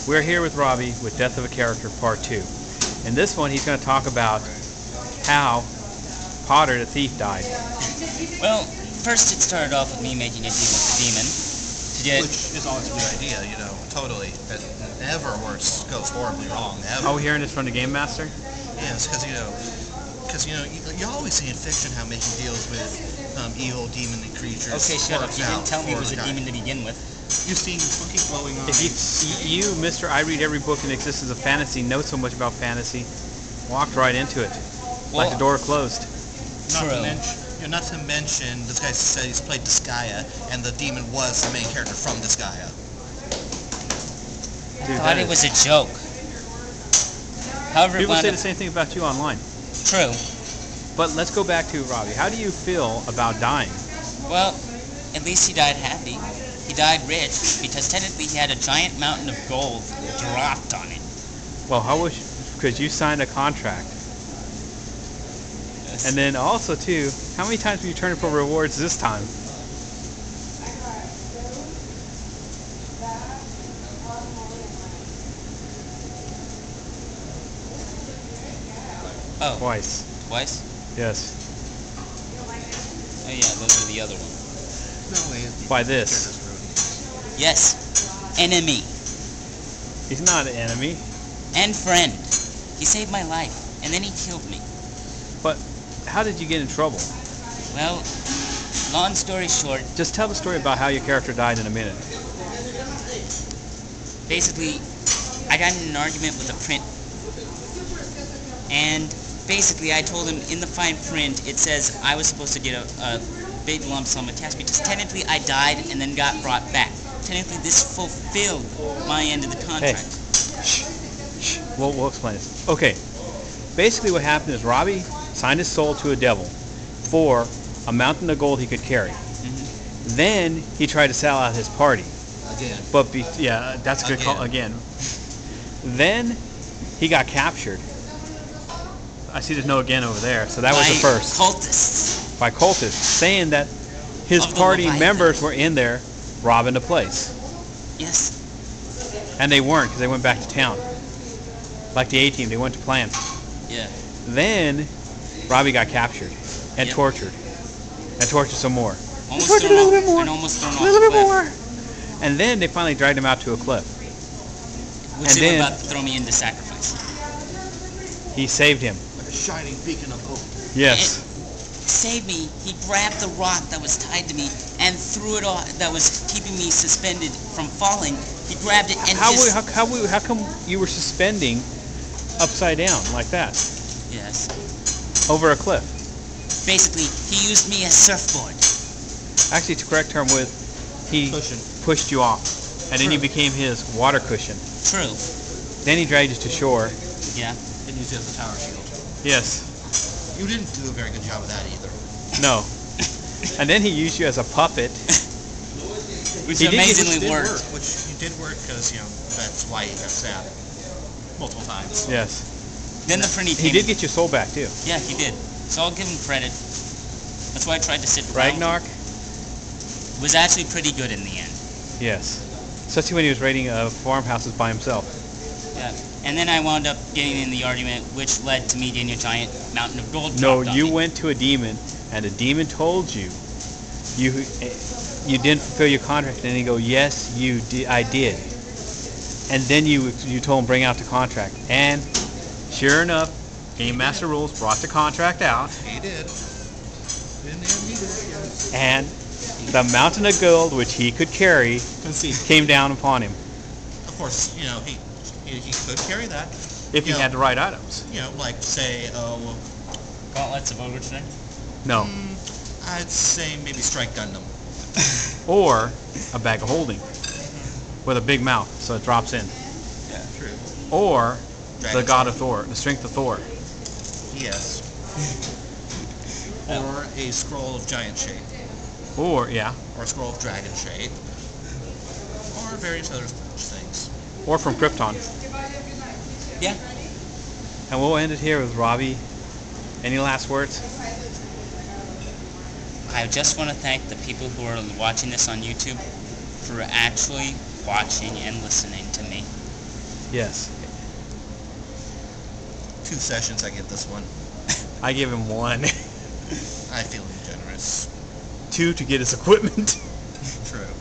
We're here with Robbie with Death of a Character Part 2. In this one, he's going to talk about how Potter the Thief died. Well, first it started off with me making a deal with the demon. Which is always a good idea, you know, totally. That never works, goes horribly wrong, ever. Are we hearing this from the Game Master? Yes, because, you always see in fiction how making deals with evil demon creatures. Okay, shut up. You didn't tell me it was a demon to begin with. You've seen cookie glowing eyes. If you, Mr. I read every book in existence of fantasy, know so much about fantasy, walked right into it, like the door closed. Not to mention, this guy said he's played Disgaea, and the demon was the main character from Disgaea. I thought it was a joke. However, people say the same thing about you online. True. But let's go back to Robbie. How do you feel about dying? Well, at least he died happy. He died rich, because technically he had a giant mountain of gold dropped on it. Well, because you signed a contract. Yes. And then also, too, how many times will you turn in for rewards this time? Oh. Twice. Twice? Yes. Oh yeah, those are the other ones. By this. Yes. Enemy. He's not an enemy. And friend. He saved my life, and then he killed me. But how did you get in trouble? Well, long story short... Just tell the story about how your character died in a minute. Basically, I got in an argument with a print. And basically, I told him in the fine print, it says I was supposed to get a big lump sum of cash because technically I died and then got brought back. Technically, this fulfilled my end of the contract. Hey. Shh. We'll explain this. Okay. Basically, what happened is Robbie signed his soul to a devil for a mountain of gold he could carry. Mm-hmm. Then he tried to sell out his party. Again. But yeah, that's a good call again. Then he got captured. I see there's no again over there, so that was the first. Cultists. By cultists, saying that his party members were in there robbing the place. Yes. And they weren't, because they went back to town. Like the A-Team, they went to plan. Yeah. Then Robbie got captured and tortured. And tortured some more. Almost tortured a little bit more. And almost thrown off a little bit more. And then they finally dragged him out to a cliff. Which they were about to throw me into sacrifice. He saved him. Like a shining beacon of hope. Yes. saved me. He grabbed the rock that was tied to me and threw it off, that was keeping me suspended from falling. He grabbed it and how come you were suspending upside down like that? Yes. Over a cliff. Basically, he used me as surfboard. Actually, to correct term with, he pushed you off, and then you became his water cushion. True. Then he dragged you to shore. Yeah. And used it as a tower shield. Yes. You didn't do a very good job of that either. No. And then he used you as a puppet. Which amazingly worked. Which did work because, you know, that's why he got stabbed multiple times. Yes. Then the printy He did get your soul back, too. Yeah, he did. So I'll give him credit. That's why I tried to sit Ragnak was actually pretty good in the end. Yes. Especially when he was raiding farmhouses by himself. Yeah. And then I wound up getting in the argument, which led to me getting a giant mountain of gold. No, you went to a demon, and the demon told you didn't fulfill your contract, and then he go, yes, I did. And then you told him bring out the contract, and sure enough, Game Master Rules brought the contract out. He did. And the mountain of gold which he could carry came down upon him. Of course, you know, he could carry that. If he had the right items. You know, like, say, Gauntlets of Overturn? No. I'd say maybe Strike Gundam. Or a bag of holding. With a big mouth, so it drops in. Yeah, true. Or the God of Thor, the strength of Thor. Yes. Or a scroll of giant shape. Or, yeah. Or a scroll of dragon shape. Or various other things. Or from Krypton. Yeah. And we'll end it here with Robbie. Any last words? I just want to thank the people who are watching this on YouTube for actually watching and listening to me. Yes. 2 sessions, I give this one. I give him 1. I feel generous. 2 to get his equipment. True.